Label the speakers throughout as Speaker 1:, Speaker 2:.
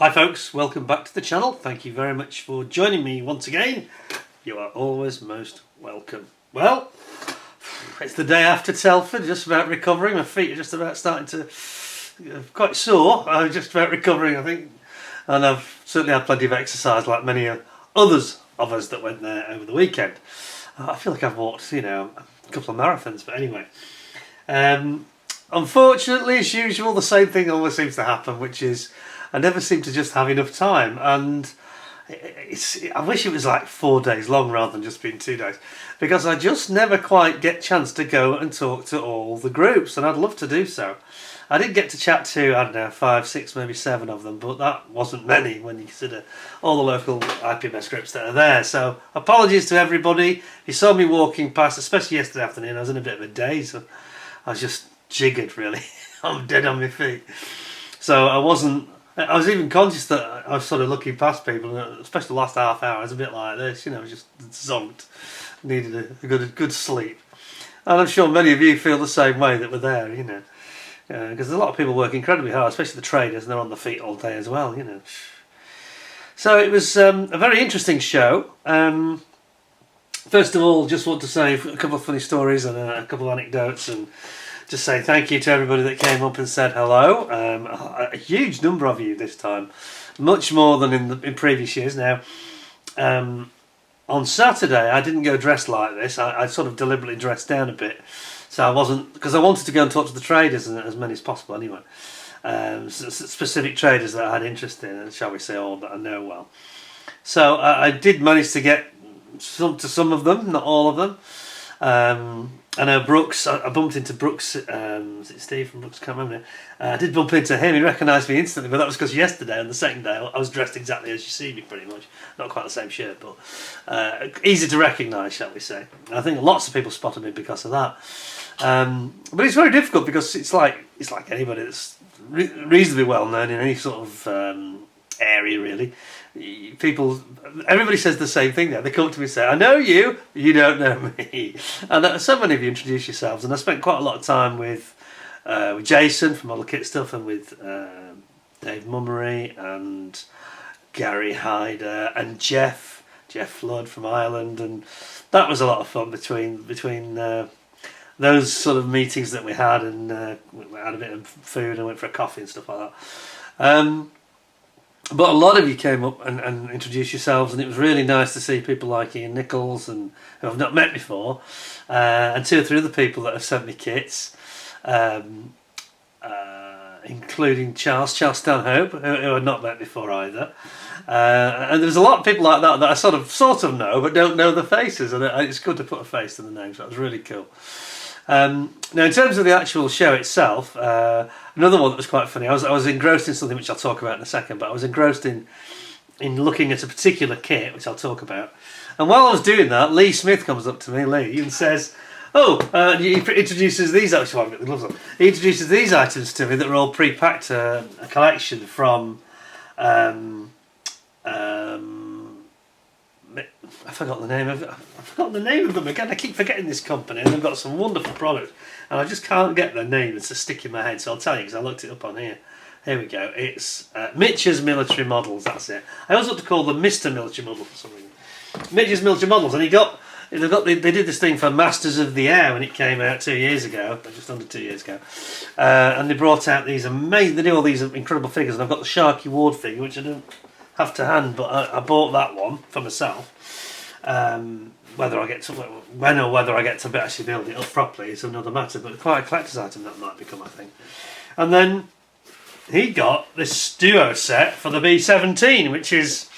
Speaker 1: Hi folks, welcome back to the channel. Thank you very much for joining me once again. You are always most welcome. Well, it's the day after Telford, just about recovering. My feet are just about starting to quite sore. I'm just about recovering, I think. And I've certainly had plenty of exercise like many others of us that went there over the weekend. I feel like I've walked, a couple of marathons, but anyway. Unfortunately, as usual, the same thing always seems to happen, which is I never seem to just have enough time, and I wish it was like 4 days long rather than just being 2 days, because I just never quite get a chance to go and talk to all the groups, and I'd love to do so. I did get to chat to, 5, 6, maybe 7 of them, but that wasn't many when you consider all the local IPMS groups that are there. So apologies to everybody. If you saw me walking past, especially yesterday afternoon, I was in a bit of a daze. I was just jiggered, really. I'm dead on my feet. So I was even conscious that I was sort of looking past people, especially the last half hour. I was a bit like this, just zonked. Needed a good sleep. And I'm sure many of you feel the same way that were there, because there's a lot of people working incredibly hard, especially the traders, and they're on the feet all day as well, So it was a very interesting show. First of all, just want to say a couple of funny stories and a couple of anecdotes, and just say thank you to everybody that came up and said hello. A huge number of you this time, much more than in previous years. Now, on Saturday I didn't go dressed like this. I sort of deliberately dressed down a bit, so I wasn't, because I wanted to go and talk to the traders, and as many as possible anyway. Specific traders that I had interest in, and shall we say all that I know well. So I did manage to get to some of them, not all of them. I know Brooks, I bumped into Brooks, is it Steve from Brooks? I can't remember now. I did bump into him, he recognised me instantly, but that was because yesterday, on the second day, I was dressed exactly as you see me pretty much. Not quite the same shirt, but easy to recognise, shall we say. And I think lots of people spotted me because of that. But it's very difficult, because it's like anybody that's reasonably well known in any sort of area, really. Everybody says the same thing there. They come up to me and say, I know you, you don't know me. And so many of you introduce yourselves, and I spent quite a lot of time with Jason from Model Kit Stuff, and with Dave Mummery and Gary Hyder and Jeff Flood from Ireland, and that was a lot of fun between those sort of meetings that we had, and we had a bit of food and went for a coffee and stuff like that. But a lot of you came up and introduced yourselves, and it was really nice to see people like Ian Nichols, and who I've not met before, and 2 or 3 other people that have sent me kits, including Charles Stanhope, who I'd not met before either. And there's a lot of people like that I sort of know, but don't know the faces, and it's good to put a face to the names. So that was really cool. Now, in terms of the actual show itself, another one that was quite funny. I was engrossed in something which I'll talk about in a second, but I was engrossed in looking at a particular kit which I'll talk about. And while I was doing that, Lee Smith comes up to me, and says, he introduces these. Actually, I've got the gloves on. He introduces these items to me that are all pre-packed, a collection from. I forgot the name of them again. I keep forgetting this company, and they've got some wonderful products, and I just can't get their name. It's a stick in my head, so I'll tell you, because I looked it up on here. Here we go. It's Mitch's Military Models. That's it. I always like to call them Mr. Military Model for some reason. Mitch's Military Models, and they did this thing for Masters of the Air when it came out 2 years ago, just under 2 years ago, and they brought out these amazing. They do all these incredible figures, and I've got the Sharky Ward figure, which I don't have to hand, but I bought that one for myself. Whether I get to actually build it up properly is another matter, but quite a collector's item that might become, I think. And then he got this duo set for the B-17, which is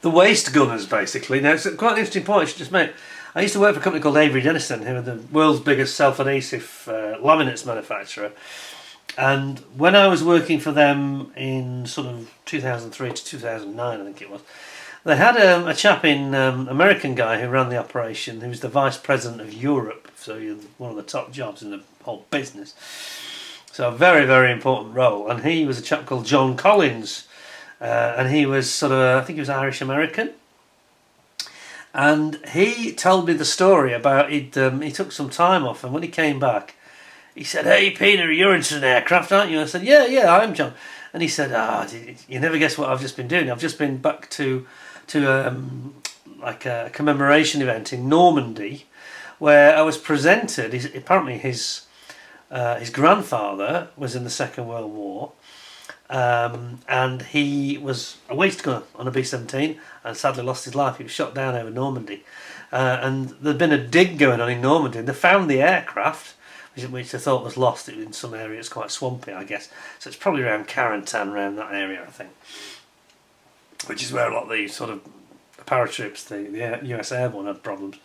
Speaker 1: the waist gunners, basically. Now, it's quite an interesting point I should just make. I used to work for a company called Avery Dennison, who are the world's biggest self-adhesive laminates manufacturer. And when I was working for them in sort of 2003 to 2009, I think it was, they had a chap American guy who ran the operation, who was the vice president of Europe, so he had one of the top jobs in the whole business. So a very, very important role. And he was a chap called John Collins, and he was I think he was Irish American. And he told me the story about he took some time off, and when he came back, he said, "Hey Peter, you're into an aircraft, aren't you?" I said, "Yeah, I am, John." And he said, you never guess what I've just been doing. I've just been back to like a commemoration event in Normandy, where I was presented. Apparently his grandfather was in the Second World War, and he was a waste gunner on a B-17 and sadly lost his life. He was shot down over Normandy, and there'd been a dig going on in Normandy, and they found the aircraft, which they thought was lost in some area. It's quite swampy, I guess, so it's probably around Carentan, around that area, I think, which is where a lot of the sort of paratroops, the US Airborne, had problems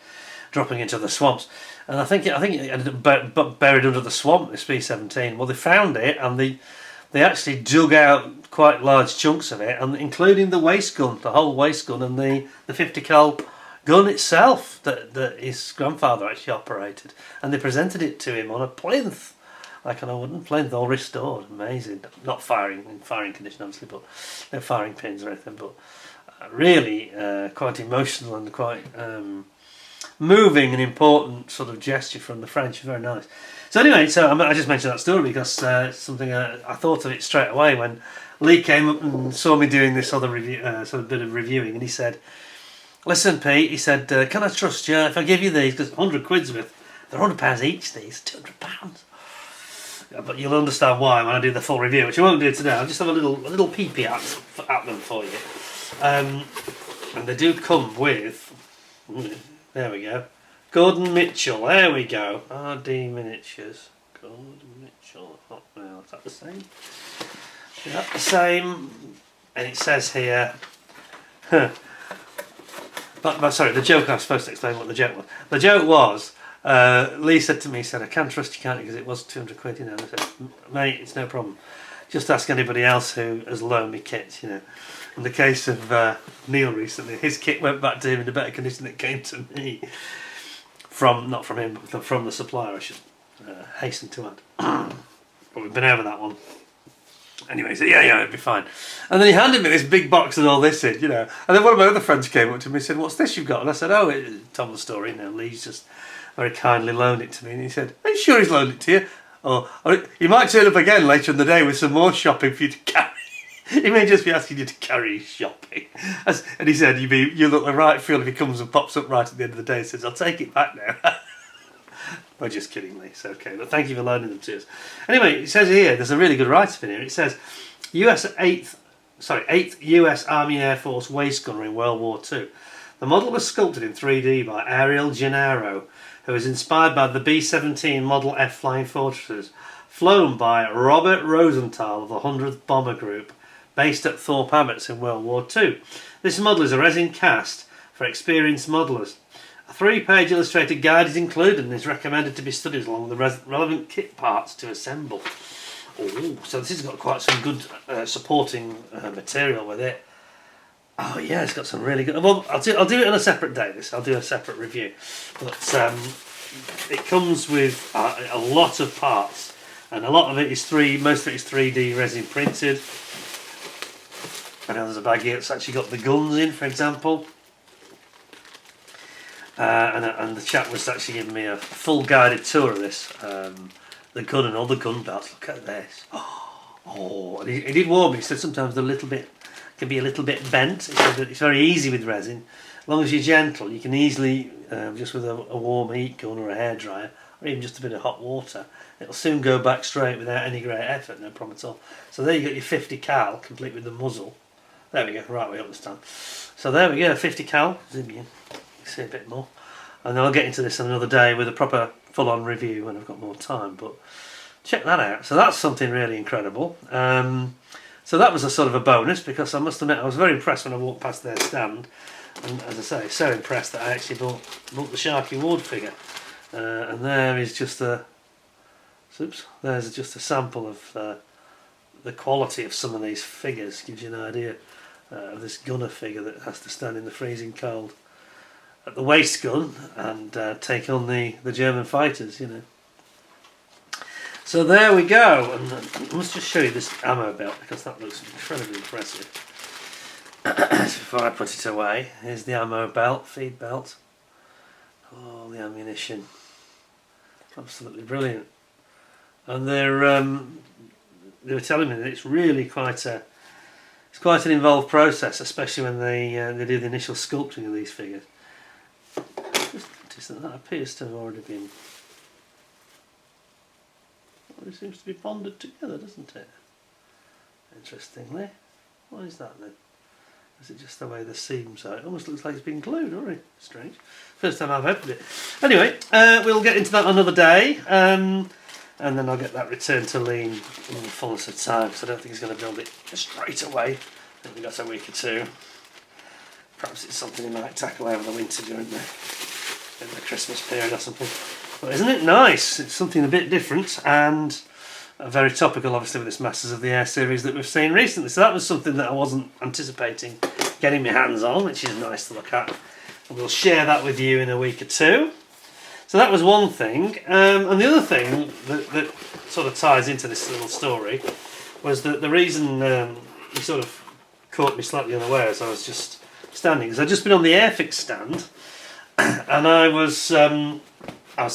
Speaker 1: dropping into the swamps. And I think it ended up buried under the swamp, this B-17. Well, they found it, and they actually dug out quite large chunks of it, and including the waist gun, the whole waist gun, and the 50 cal gun itself that his grandfather actually operated. And they presented it to him on a plinth, like on a wooden plinth, all restored. Amazing. Not in firing condition, obviously, but no firing pins or anything, but really quite emotional and quite moving and important sort of gesture from the French. Very nice. So anyway, I just mentioned that story because something I thought of it straight away when Lee came up and saw me doing this other review, sort of bit of reviewing, and he said, "Listen, Pete," he said, "can I trust you if I give you these? Because 100 quid's worth, they're £100 each. These £200." But you'll understand why when I do the full review, which I won't do today. I'll just have a little peepee at them for you. And they do come with, there we go, Gordon Mitchell, there we go, RD Miniatures, Gordon Mitchell, Hotmail, is that the same? Is that the same? And it says here, but sorry, the joke, I'm supposed to explain what the joke was. The joke was, Lee said to me, he said, "I can't trust you, can't you, because it was 200 quid, you know." And I said, "Mate, it's no problem. Just ask anybody else who has loaned me kit, you know." In the case of Neil recently, his kit went back to him in a better condition than it came to me. Not from him, but from the supplier, I should hasten to add. But we've been over that one. Anyway, he said, yeah, it'd be fine. And then he handed me this big box and all this in, you know. And then one of my other friends came up to me and said, "What's this you've got?" And I said, told the story, you know, Lee's just very kindly loaned it to me. And he said, "Are you sure he's loaned it to you? Or he might turn up again later in the day with some more shopping for you to carry. He may just be asking you to carry his shopping." And he said, "You look the right fool if he comes and pops up right at the end of the day and says, 'I'll take it back now.'" Well, just kidding, Lee. It's okay. But thank you for loaning them to us. Anyway, it says here, there's a really good write-up in here. It says, 8th US Army Air Force waist gunner in World War II. The model was sculpted in 3D by Ariel Gennaro, who was inspired by the B-17 Model F Flying Fortresses, flown by Robert Rosenthal of the 100th Bomber Group, based at Thorpe Abbotts in World War II. This model is a resin cast for experienced modellers. A 3-page illustrated guide is included and is recommended to be studied along with the relevant kit parts to assemble. Oh, so this has got quite some good supporting material with it. Oh yeah, it's got some really good. Well, I'll do it on a separate day. I'll do a separate review. But it comes with a lot of parts, and a lot of it is most of it is 3D resin printed. I know there's a bag here that's actually got the guns in, for example. And the chap was actually giving me a full guided tour of this, the gun and all the gun belts. Look at this. Oh, and he did warn me. He said sometimes can be a little bit bent. He said that it's very easy with resin. As long as you're gentle, you can easily, just with a warm heat gun or a hairdryer, or even just a bit of hot water, it'll soon go back straight without any great effort, no problem at all. So there you got your 50 cal, complete with the muzzle. There we go, right way up the stand. So there we go, 50 cal, zoom in. See a bit more, and then I'll get into this another day with a proper full-on review when I've got more time, but check that out. So that's something really incredible. So that was a sort of a bonus, because I must admit I was very impressed when I walked past their stand, and as I say, so impressed that I actually bought the Sharky Ward figure. And there is just there's just a sample of the quality of some of these figures. Gives you an idea of this gunner figure that has to stand in the freezing cold at the waist gun and take on the German fighters, you know. So there we go, and I must just show you this ammo belt because that looks incredibly impressive. Before I put it away, here's the ammo belt, feed belt. Oh, the ammunition, absolutely brilliant. And they're they were telling me that it's really quite an involved process, especially when they do the initial sculpting of these figures. Just notice that appears to have already been. Well, it seems to be bonded together, doesn't it? Interestingly, what is that then? Is it just the way the seams are? It almost looks like it's been glued, already. Strange. First time I've opened it. Anyway, we'll get into that another day, and then I'll get that returned to Lean in the fullness of time, because I don't think he's going to build it straight away. I think we've got a week or two. Perhaps it's something he might tackle over the winter during the Christmas period or something. But isn't it nice? It's something a bit different, and very topical, obviously, with this Masters of the Air series that we've seen recently. So that was something that I wasn't anticipating getting my hands on, which is nice to look at. And we'll share that with you in a week or two. So that was one thing. And the other thing that sort of ties into this little story was that the reason he sort of caught me slightly unawares, I was just standing, because I'd just been on the Airfix stand, and I was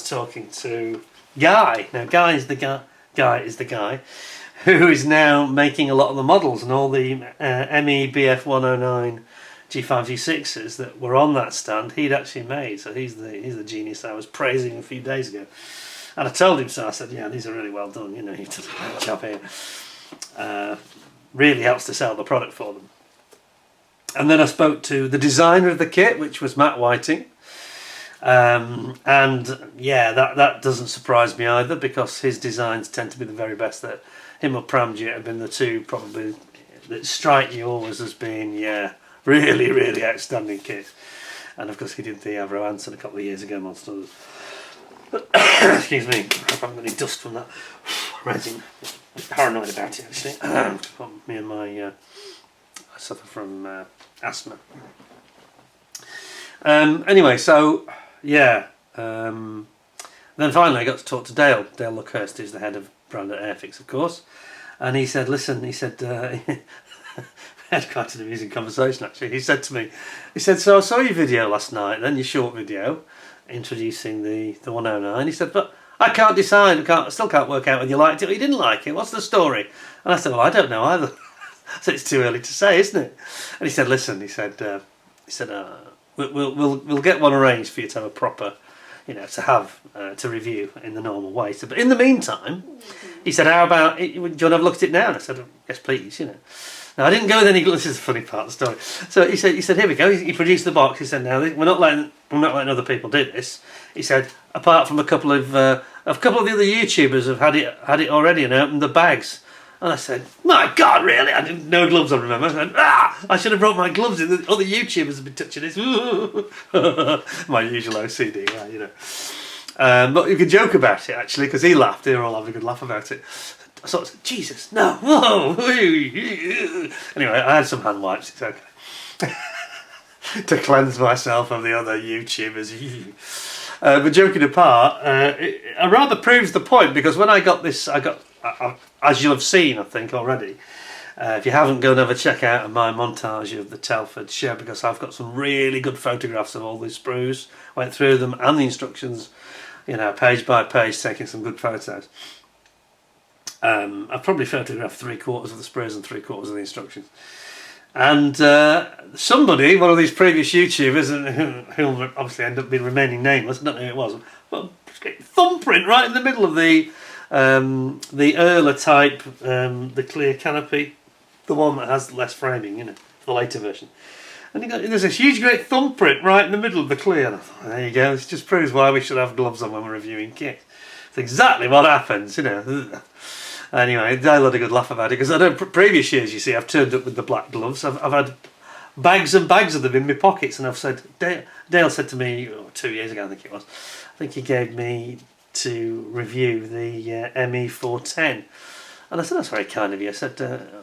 Speaker 1: talking to Guy. Now, Guy is the guy who is now making a lot of the models and all the ME BF 109 G5 G6s that were on that stand. He'd actually made, so he's the genius I was praising a few days ago. And I told him so. I said, "Yeah, these are really well done. You know, you've done a great job here. Really helps to sell the product for them." And then I spoke to the designer of the kit, which was Matt Whiting. And yeah, that doesn't surprise me either, because his designs tend to be the very best. That him or Pramjet have been the two probably that strike you always as being really, really outstanding kits. And of course he did the Avro Anson a couple of years ago, amongst others. But excuse me, I haven't got any dust from that rising. I'm paranoid about it actually. Me and my I suffer from asthma. Anyway, so yeah. Then finally I got to talk to Dale Luckhurst, who's the head of brand at Airfix, of course. And he said, listen, he said, we had quite an amusing conversation actually. He said to me, so I saw your video last night, then your short video introducing the 109. He said, but I can't decide, still can't work out whether you liked it or you didn't like it. What's the story? And I said, well, I don't know either. So it's too early to say, isn't it? And he said, listen, we'll get one arranged for you to have a proper, to review in the normal way. So, but in the meantime, he said, how about, do you want to have a look at it now? And I said, yes, please, Now, I didn't go with any, this is the funny part of the story. So he said, here we go. He produced the box. He said, now, we're not letting other people do this. He said, apart from a couple of the other YouTubers have had it already and opened the bags. And I said, my God, really? I didn't know gloves, I remember. I said, I should have brought my gloves in. The other YouTubers have been touching this. My usual OCD, but you could joke about it, actually, because he laughed. They were all having a good laugh about it. I sort of said, Jesus, no, whoa. Anyway, I had some hand wipes, it's okay. To cleanse myself of the other YouTubers. But joking apart, it rather proves the point, because when I got this, as you'll have seen, I think, already, if you haven't, go and have a check out of my montage of the Telford show, because I've got some really good photographs of all these sprues, went through them and the instructions, page by page, taking some good photos. I've probably photographed 3/4 of the sprues and 3/4 of the instructions. And somebody, one of these previous YouTubers, who'll obviously end up being remaining nameless, I don't know who it was, but thumbprint right in the middle of the Erla type, the clear canopy, the one that has less framing, the later version. And there's this huge great thumbprint right in the middle of the clear. And I thought, there you go, this just proves why we should have gloves on when we're reviewing kit. It's exactly what happens, Anyway, Dale had a good laugh about it, because I know previous years, you see, I've turned up with the black gloves. I've had bags and bags of them in my pockets, and I've said, Dale said to me 2 years ago, I think it was, I think he gave me to review the ME 410, and I said, that's very kind of you. I said,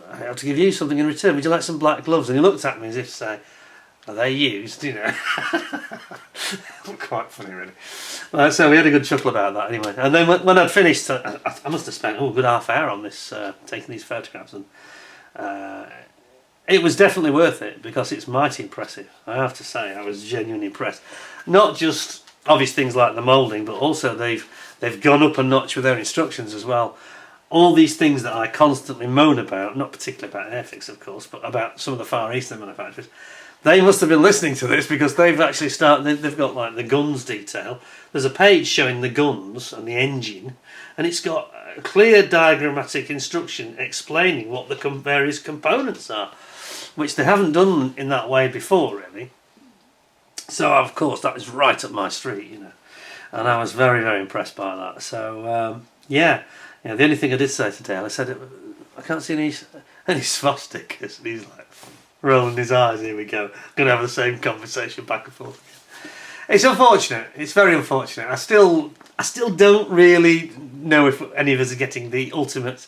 Speaker 1: I have to give you something in return. Would you like some black gloves? And he looked at me as if to say, are they used? Quite funny, really. So we had a good chuckle about that anyway. And then when I'd finished, I must have spent a good half hour on this, taking these photographs, and it was definitely worth it, because it's mighty impressive. I have to say, I was genuinely impressed. Not just obvious things like the moulding, but also they've gone up a notch with their instructions as well. all these things that I constantly moan about, not particularly about Airfix of course, but about some of the Far Eastern manufacturers, they must have been listening to this, because they've actually they've got like the guns detail. There's a page showing the guns and the engine, and it's got a clear diagrammatic instruction explaining what the various components are, which they haven't done in that way before really. So of course that was right up my street, you know, and I was very, very impressed by that. So yeah, you know, the only thing I did say to Dale, I said, I can't see any swastikas, and he's like rolling his eyes. Here we go, going to have the same conversation back and forth again. It's unfortunate. It's very unfortunate. I still don't really know if any of us are getting the ultimate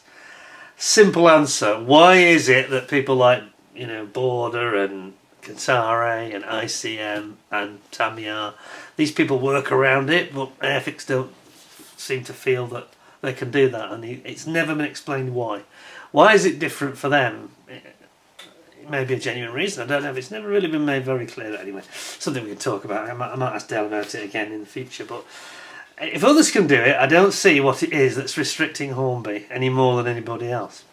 Speaker 1: simple answer. Why is it that people like, you know, Border and Kotare and ICM and Tamiya, these people work around it, but Airfix don't seem to feel that they can do that, and it's never been explained why. Why is it different for them? It may be a genuine reason, I don't know, but it's never really been made very clear. Anyway, something we can talk about. I might ask Dale about it again in the future, but if others can do it, I don't see what it is that's restricting Hornby any more than anybody else.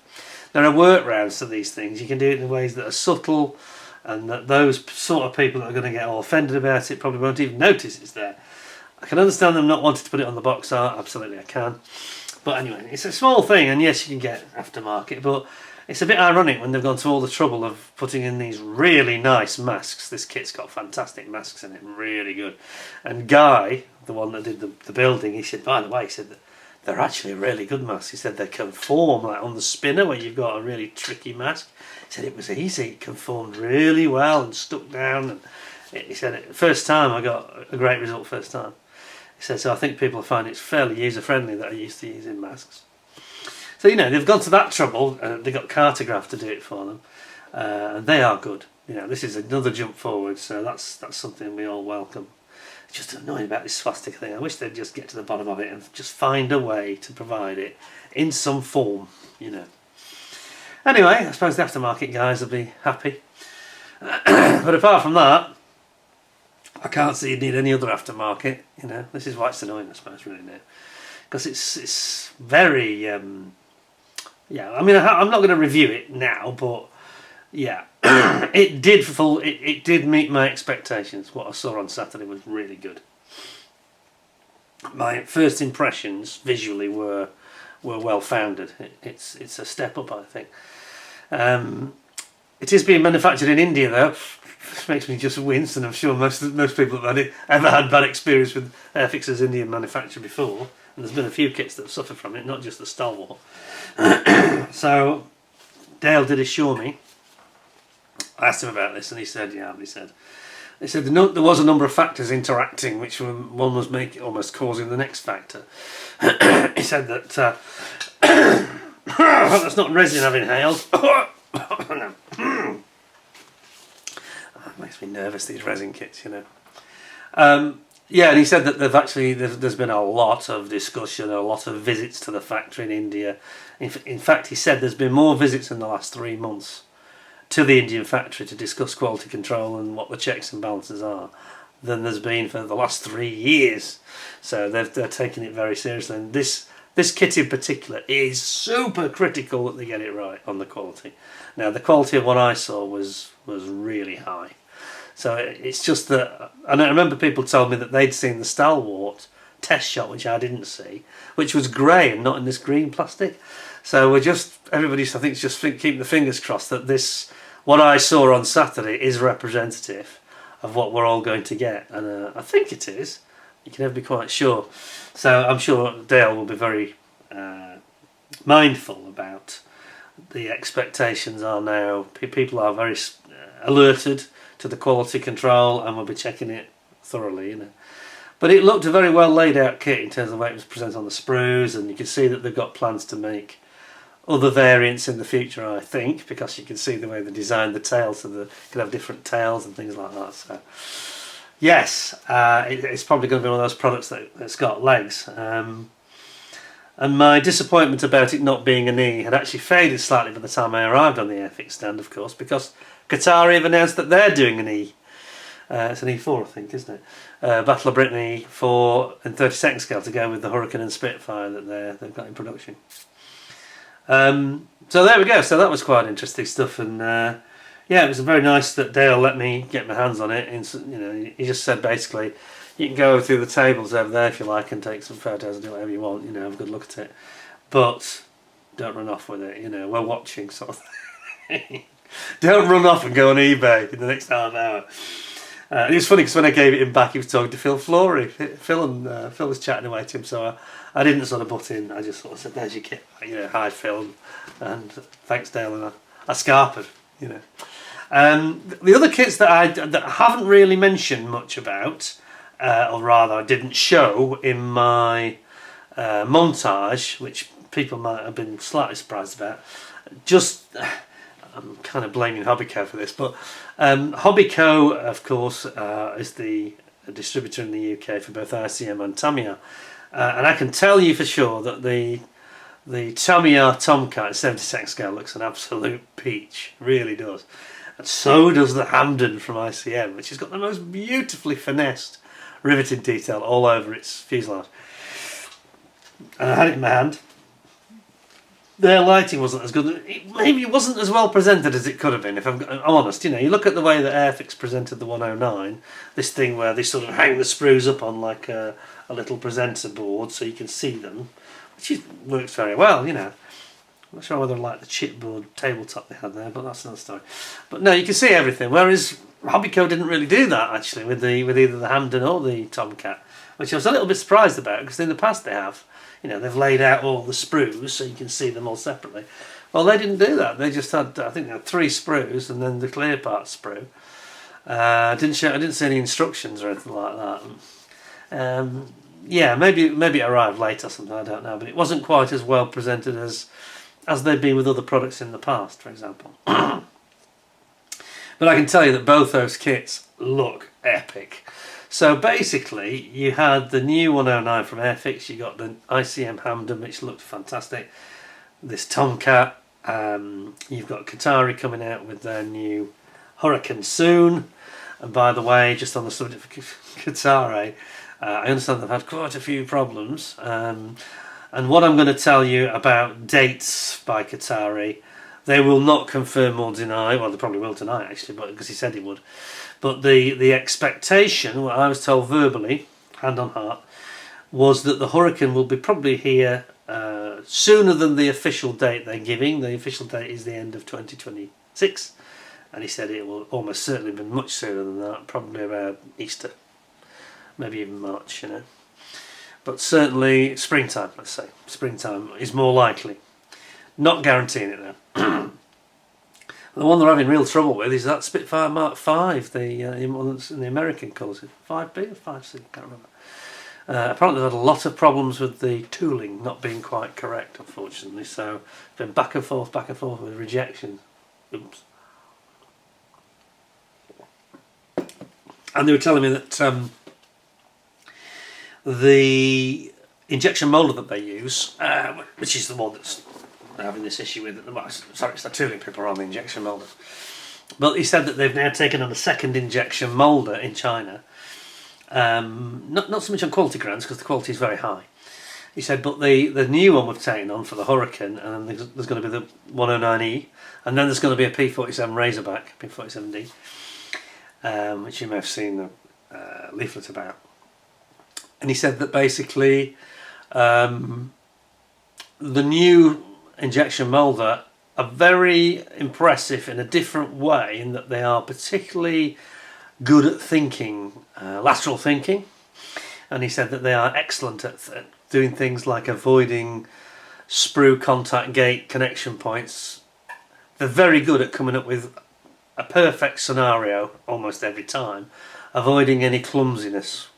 Speaker 1: There are workarounds to these things. You can do it in ways that are subtle, and that those sort of people that are going to get all offended about it probably won't even notice it's there. I can understand them not wanting to put it on the box art, absolutely I can. But anyway, it's a small thing, and yes, you can get aftermarket, but it's a bit ironic when they've gone to all the trouble of putting in these really nice masks. This kit's got fantastic masks in it, really good. And Guy, the one that did the building, he said, by the way, he said that they're actually really good masks. He said they conform, like on the spinner where you've got a really tricky mask. He said it was easy, it conformed really well and stuck down. And he said, first time I got a great result first time. He said, so I think people find it's fairly user-friendly that are used to using masks. So, you know, they've gone to that trouble, they've got Cartograph to do it for them, and they are good. You know, this is another jump forward, so that's something we all welcome. It's just annoying about this swastika thing. I wish they'd just get to the bottom of it and just find a way to provide it in some form, you know. Anyway, I suppose the aftermarket guys will be happy. But apart from that, I can't see you need any other aftermarket, you know. This is why it's annoying, I suppose, really now. Because it's very, yeah, I mean, I'm not going to review it now, but yeah, it did meet my expectations. What I saw on Saturday was really good. My first impressions visually were well founded. It's a step up, I think. It is being manufactured in India, though. Which makes me just wince, and I'm sure most people have ever had bad experience with Airfix's Indian manufacture before, and there's been a few kits that have suffered from it, not just the Stalwart. So Dale did assure me. I asked him about this, and he said, yeah, he said there was a number of factors interacting, which one was almost causing the next factor. He said that that's not resin I've inhaled. No. Makes me nervous, these resin kits, you know. Yeah, and he said that there's been a lot of discussion, a lot of visits to the factory in India. In fact, he said there's been more visits in the last 3 months to the Indian factory to discuss quality control and what the checks and balances are than there's been for the last 3 years. So they're taking it very seriously. And this kit in particular is super critical that they get it right on the quality. Now, the quality of what I saw was really high. So it's just that, and I remember people told me that they'd seen the Stalwart test shot, which I didn't see, which was grey and not in this green plastic. So everybody's, I think, just keeping the fingers crossed that what I saw on Saturday is representative of what we're all going to get, and I think it is. You can never be quite sure. So I'm sure Dale will be very mindful about the expectations are now. People are very alerted to the quality control, and we'll be checking it thoroughly, you know. But it looked a very well laid out kit in terms of the way it was presented on the sprues, and you can see that they've got plans to make other variants in the future, I think, because you can see the way they designed the tails, so they could have different tails and things like that. So yes, it's probably going to be one of those products that's got legs. And my disappointment about it not being an E had actually faded slightly by the time I arrived on the Airfix stand, of course, because Kotare have announced that they're doing an E. It's an E4, I think, isn't it? Battle of Britain E4 and 32nd scale to go with the Hurricane and Spitfire that they've got in production. So there we go. So that was quite interesting stuff, and yeah, it was very nice that Dale let me get my hands on it. And you know, he just said basically, you can go through the tables over there if you like and take some photos and do whatever you want. You know, have a good look at it, but don't run off with it. You know, we're watching sort of thing. Don't run off and go on eBay in the next half hour. It was funny because when I gave it him back, he was talking to Phil Flory. Phil was chatting away to him, so I didn't sort of butt in. I just sort of said, "There's your kit, you know, hi Phil, and thanks Dale," and I scarpered, you know. The other kits that I haven't really mentioned much about, or rather I didn't show in my montage, which people might have been slightly surprised about. I'm kind of blaming Hobbyco for this, but Hobbyco, of course, is the distributor in the UK for both ICM and Tamiya, and I can tell you for sure that the Tamiya Tomcat 72nd scale looks an absolute peach, really does, and so does the Hamden from ICM, which has got the most beautifully finessed riveted detail all over its fuselage. And I had it in my hand. Their lighting wasn't as good. Maybe it wasn't as well presented as it could have been, if I'm honest. You know, you look at the way that Airfix presented the 109, this thing where they sort of hang the sprues up on like a little presenter board so you can see them, which works very well, you know. I'm not sure whether I like the chipboard tabletop they had there, but that's another story. But no, you can see everything, whereas Hobbyco didn't really do that, actually, with either the Hamden or the Tomcat, which I was a little bit surprised about, because in the past they have. You know, they've laid out all the sprues so you can see them all separately. Well, they didn't do that. They just had, I think, they had 3 sprues and then the clear part sprue. I didn't see any instructions or anything like that. Yeah, maybe it arrived late or something. I don't know, but it wasn't quite as well presented as they've been with other products in the past, for example. But I can tell you that both those kits look epic. So basically, you had the new 109 from Airfix, you got the ICM Hamden, which looked fantastic, this Tomcat, you've got Kotare coming out with their new Hurricane soon, and by the way, just on the subject of Kotare, I understand they've had quite a few problems, and what I'm going to tell you about dates by Kotare, they will not confirm or deny, well they probably will tonight actually, but because he said he would. But the expectation, what I was told verbally, hand on heart, was that the Hurricane will be probably here sooner than the official date they're giving. The official date is the end of 2026, and he said it will almost certainly be much sooner than that, probably about Easter, maybe even March, you know. But certainly springtime, let's say. Springtime is more likely. Not guaranteeing it though. The one they're having real trouble with is that Spitfire Mark 5, the one that's in the American colours. 5B or 5C, I can't remember. Apparently they've had a lot of problems with the tooling not being quite correct, unfortunately, so it's been back and forth with rejection. Oops. And they were telling me that the injection moulder that they use, which is the one that's having this issue with, well, sorry, it's the tooling people on the injection moulder. But he said that they've now taken on a second injection moulder in China. Not so much on quality grounds, because the quality is very high. He said, but the new one we've taken on for the Hurricane, and then there's going to be the 109E, and then there's going to be a P47 Razorback, P47D, which you may have seen the leaflet about. And he said that basically the new injection moulder are very impressive in a different way, in that they are particularly good at thinking, lateral thinking, and he said that they are excellent at doing things like avoiding sprue contact gate connection points. They're very good at coming up with a perfect scenario almost every time, avoiding any clumsiness,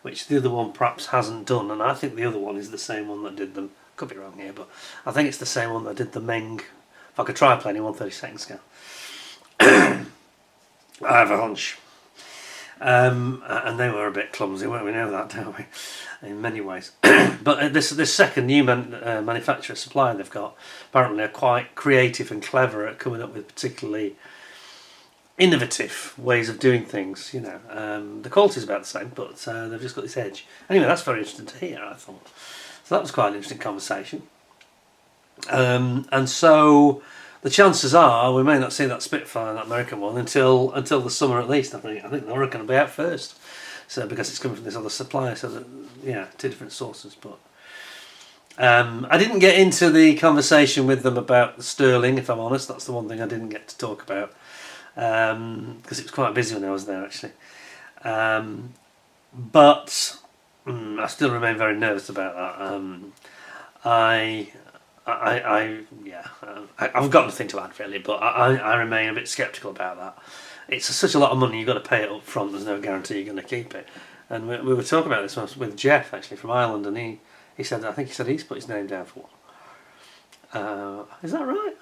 Speaker 1: which the other one perhaps hasn't done. And I think the other one is the same one that did them. Could be wrong here, but I think it's the same one that did the Meng, like a triplane in 1/32 scale. I have a hunch. And they were a bit clumsy, weren't we? Know that, don't we? In many ways. But this second new manufacturer supplier they've got, apparently are quite creative and clever at coming up with particularly innovative ways of doing things, you know. The quality's about the same, but they've just got this edge. Anyway, that's very interesting to hear, I thought. So that was quite an interesting conversation. And so the chances are we may not see that Spitfire, that American one, until the summer at least. I think they're going to be out first. So because it's coming from this other supplier, so that, yeah, two different sources. But I didn't get into the conversation with them about the Stirling, if I'm honest. That's the one thing I didn't get to talk about, because it was quite busy when I was there, actually. But I still remain very nervous about that. I've got nothing to add really, but I remain a bit sceptical about that. It's such a lot of money, you've got to pay it up front, there's no guarantee you're going to keep it. And we were talking about this with Jeff, actually, from Ireland, and he said, I think he said he's put his name down for one. Is that right?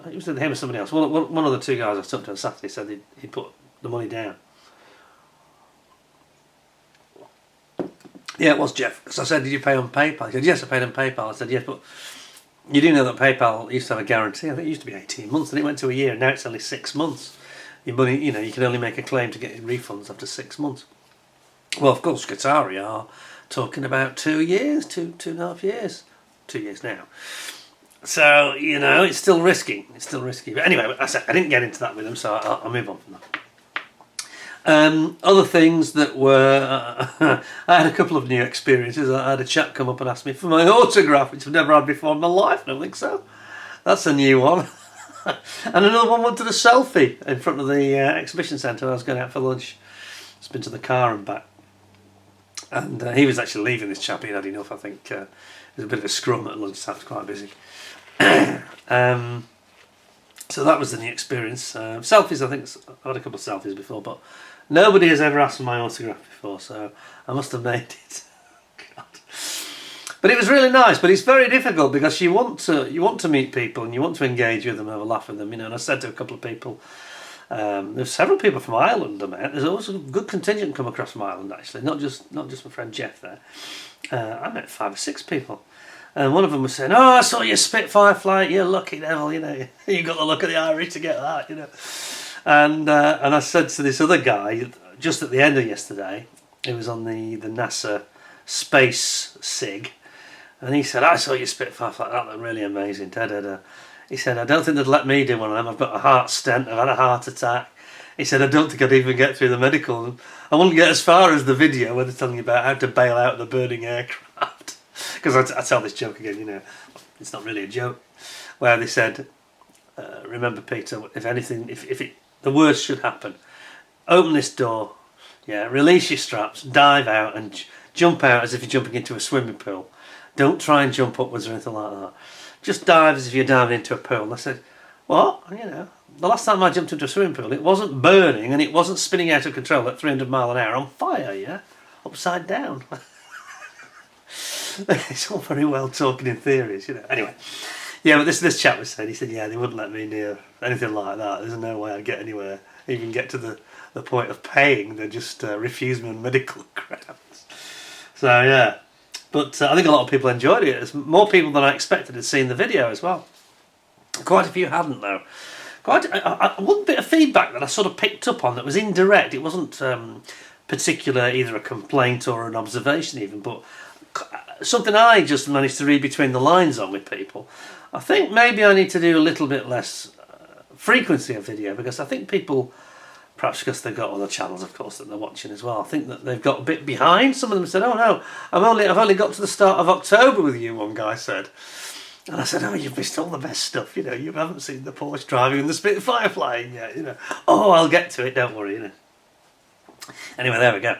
Speaker 1: It was with him or somebody else. One of the two guys I talked to on Saturday said he'd put the money down. Yeah, it was Jeff. So I said, did you pay on PayPal? He said, yes, I paid on PayPal. I said, yes, but you do know that PayPal used to have a guarantee. I think it used to be 18 months, and it went to a year, and now it's only 6 months. Your money, you can only make a claim to get refunds after 6 months. Well, of course, Kotare are talking about 2 years, two and a half years. 2 years now. So, it's still risky. But anyway, I didn't get into that with them, so I'll move on from that. Other things that were... I had a couple of new experiences. I had a chap come up and ask me for my autograph, which I've never had before in my life. I don't think so. That's a new one. And another one wanted a selfie in front of the exhibition centre. I was going out for lunch. It's been to the car and back. And he was actually leaving, this chap. He'd had enough, I think. It was a bit of a scrum at lunchtime. It was quite busy. So that was the new experience. Selfies, I think I've had a couple of selfies before, but nobody has ever asked for my autograph before, so I must have made it. God. But it was really nice, but it's very difficult because you want to meet people and you want to engage with them and have a laugh with them, And I said to a couple of people, there's several people from Ireland I met. There's also a good contingent come across from Ireland, actually, not just my friend Jeff there. I met 5 or 6 people. And one of them was saying, "Oh, I saw your Spitfire flight. You lucky devil, you got the luck of the Irish to get that, And I said to this other guy just at the end of yesterday, he was on the NASA space SIG, and he said, "I saw your Spitfire flight. That looked really amazing." Da, da, da. He said, "I don't think they'd let me do one of them. I've got a heart stent. I've had a heart attack." He said, "I don't think I'd even get through the medical. I wouldn't get as far as the video where they're telling you about how to bail out the burning aircraft." Because I tell this joke again, it's not really a joke, where they said, "Remember, Peter, if anything, if the worst should happen, open this door, release your straps, dive out and jump out as if you're jumping into a swimming pool. Don't try and jump upwards or anything like that. Just dive as if you're diving into a pool." And I said, "What? The last time I jumped into a swimming pool, it wasn't burning and it wasn't spinning out of control at 300 mile an hour on fire, upside down." It's all very well talking in theories, Anyway, but this chap was saying, he said, they wouldn't let me near anything like that. There's no way I'd get anywhere, even get to the point of paying. They just refuse me on medical grounds. So, but I think a lot of people enjoyed it. There's more people than I expected had seen the video as well. Quite a few hadn't, though. One bit of feedback that I sort of picked up on that was indirect. It wasn't particular, either a complaint or an observation even, but something I just managed to read between the lines on with people. I think maybe I need to do a little bit less frequency of video, because I think people, perhaps because they've got other channels, of course, that they're watching as well, I think that they've got a bit behind. Some of them said, "Oh no, I've only got to the start of October with you," one guy said. And I said, "Oh, you've missed all the best stuff, you haven't seen the Porsche driving and the Spitfire flying yet, Oh, I'll get to it, don't worry, Anyway, there we go.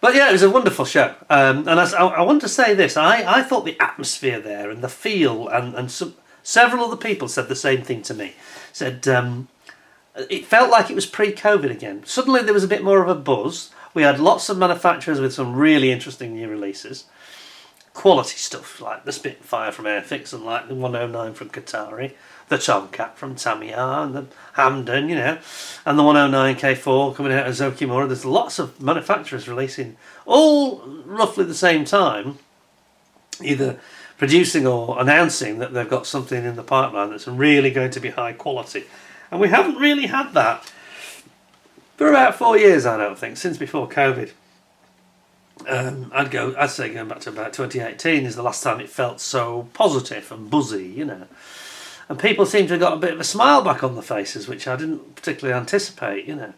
Speaker 1: But it was a wonderful show. And I want to say this, I thought the atmosphere there and the feel, and several other people said the same thing to me. Said it felt like it was pre-COVID again. Suddenly there was a bit more of a buzz. We had lots of manufacturers with some really interesting new releases. Quality stuff, like the Spitfire from Airfix, and like the 109 from Kotare, the Tomcat from Tamiya, and the Hamden, and the 109 K4 coming out of Zokimura. There's lots of manufacturers releasing, all roughly the same time, either producing or announcing that they've got something in the pipeline that's really going to be high quality. And we haven't really had that for about 4 years, I don't think, since before COVID. I'd say going back to about 2018 is the last time it felt so positive and buzzy, you know. And people seem to have got a bit of a smile back on their faces, which I didn't particularly anticipate, you know.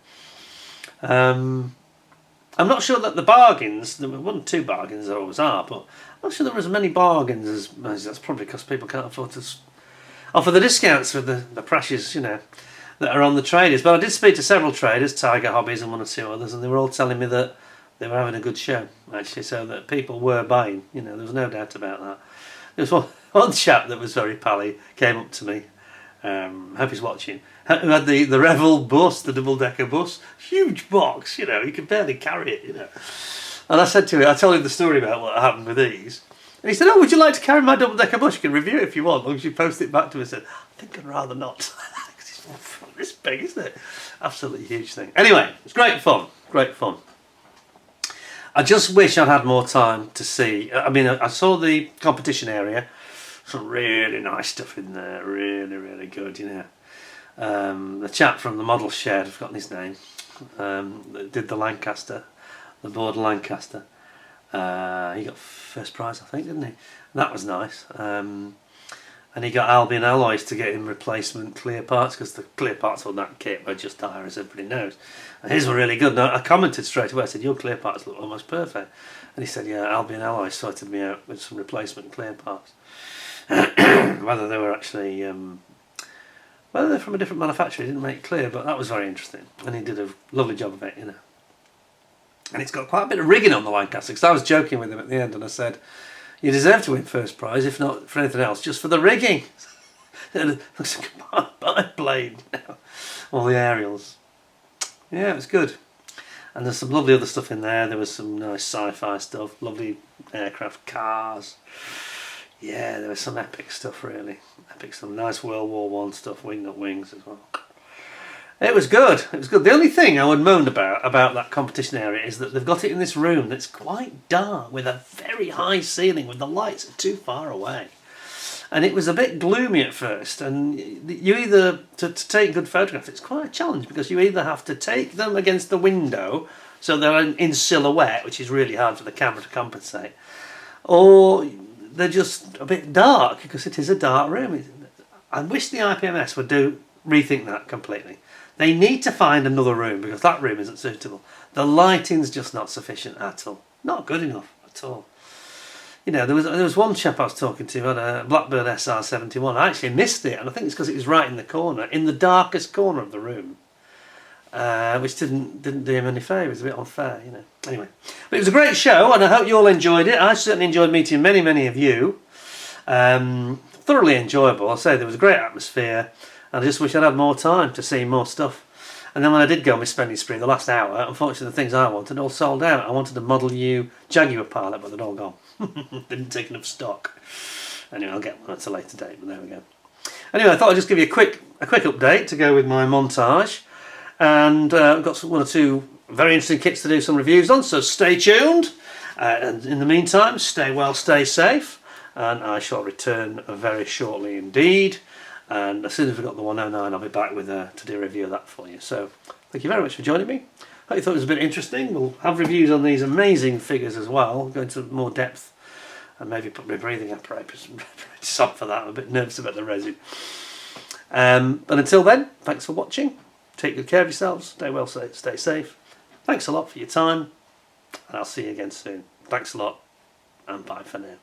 Speaker 1: I'm not sure that the bargains, there were 1 or 2 bargains there always are, but I'm not sure there were as many bargains as that's probably because people can't afford to offer the discounts for the prices, you know, that are on the traders. But I did speak to several traders, Tiger Hobbies and 1 or 2 others, and they were all telling me that they were having a good show, actually, so that people were buying, you know, there was no doubt about that. There was one chap that was very pally, came up to me, hope he's watching, who had the Revel bus, the double-decker bus, huge box, you know, he could barely carry it, you know. And I said to him, I told him the story about what happened with these, and he said, oh, would you like to carry my double-decker bus? You can review it if you want, as long as you post it back to me. I said, I think I'd rather not. It's this big, isn't it? Absolutely huge thing. Anyway, it's great fun, great fun. I just wish I'd had more time to see. I mean, I saw the competition area. Some really nice stuff in there. Really, really good, you know. The chap from the model shed, I've forgotten his name, that did the Lancaster, the Border Lancaster. He got first prize, I think, didn't he? And that was nice. And he got Albion Alloys to get him replacement clear parts, because the clear parts on that kit were just dire, as everybody knows. And his were really good. And I commented straight away, I said, your clear parts look almost perfect. And he said, yeah, Albion Alloys sorted me out with some replacement clear parts. Whether they were actually, whether they're from a different manufacturer, he didn't make it clear, but that was very interesting. And he did a lovely job of it, you know. And it's got quite a bit of rigging on the Lancaster, because I was joking with him at the end and I said, you deserve to win first prize, if not for anything else, just for the rigging. It looks like a biplane now. All the aerials. Yeah, it was good. And there's some lovely other stuff in there. There was some nice sci-fi stuff, lovely aircraft, cars. Yeah, there was some epic stuff, really. Epic, some nice World War One stuff, wing-nut wings as well. It was good. It was good. The only thing I would moan about that competition area is that they've got it in this room that's quite dark, with a very high ceiling, with the lights are too far away. And it was a bit gloomy at first, and you either, to take good photographs, it's quite a challenge, because you either have to take them against the window, so they're in silhouette, which is really hard for the camera to compensate, or they're just a bit dark, because it is a dark room. I wish the IPMS would rethink that completely. They need to find another room, because that room isn't suitable. The lighting's just not sufficient at all. Not good enough at all. You know, there was one chap I was talking to who had a Blackbird SR-71. I actually missed it, and I think it's because it was right in the corner, in the darkest corner of the room, which didn't do him any favours. A bit unfair, you know. Anyway, but it was a great show, and I hope you all enjoyed it. I certainly enjoyed meeting many, many of you. Thoroughly enjoyable. I say there was a great atmosphere. And I just wish I'd had more time to see more stuff. And then when I did go on my spending spree the last hour, unfortunately the things I wanted all sold out. I wanted a Model U Jaguar Pilot, but they'd all gone. Didn't take enough stock. Anyway, I'll get one at a later date, but there we go. Anyway, I thought I'd just give you a quick update to go with my montage. And I've got 1 or 2 very interesting kits to do some reviews on, so stay tuned. And in the meantime, stay well, stay safe. And I shall return very shortly indeed. And as soon as we've got the 109, I'll be back with to do a review of that for you. So, thank you very much for joining me. Hope you thought it was a bit interesting. We'll have reviews on these amazing figures as well, go into more depth, and maybe put my breathing apparatus on for that. I'm a bit nervous about the resin. But until then, thanks for watching. Take good care of yourselves. Stay well, stay safe. Thanks a lot for your time, and I'll see you again soon. Thanks a lot, and bye for now.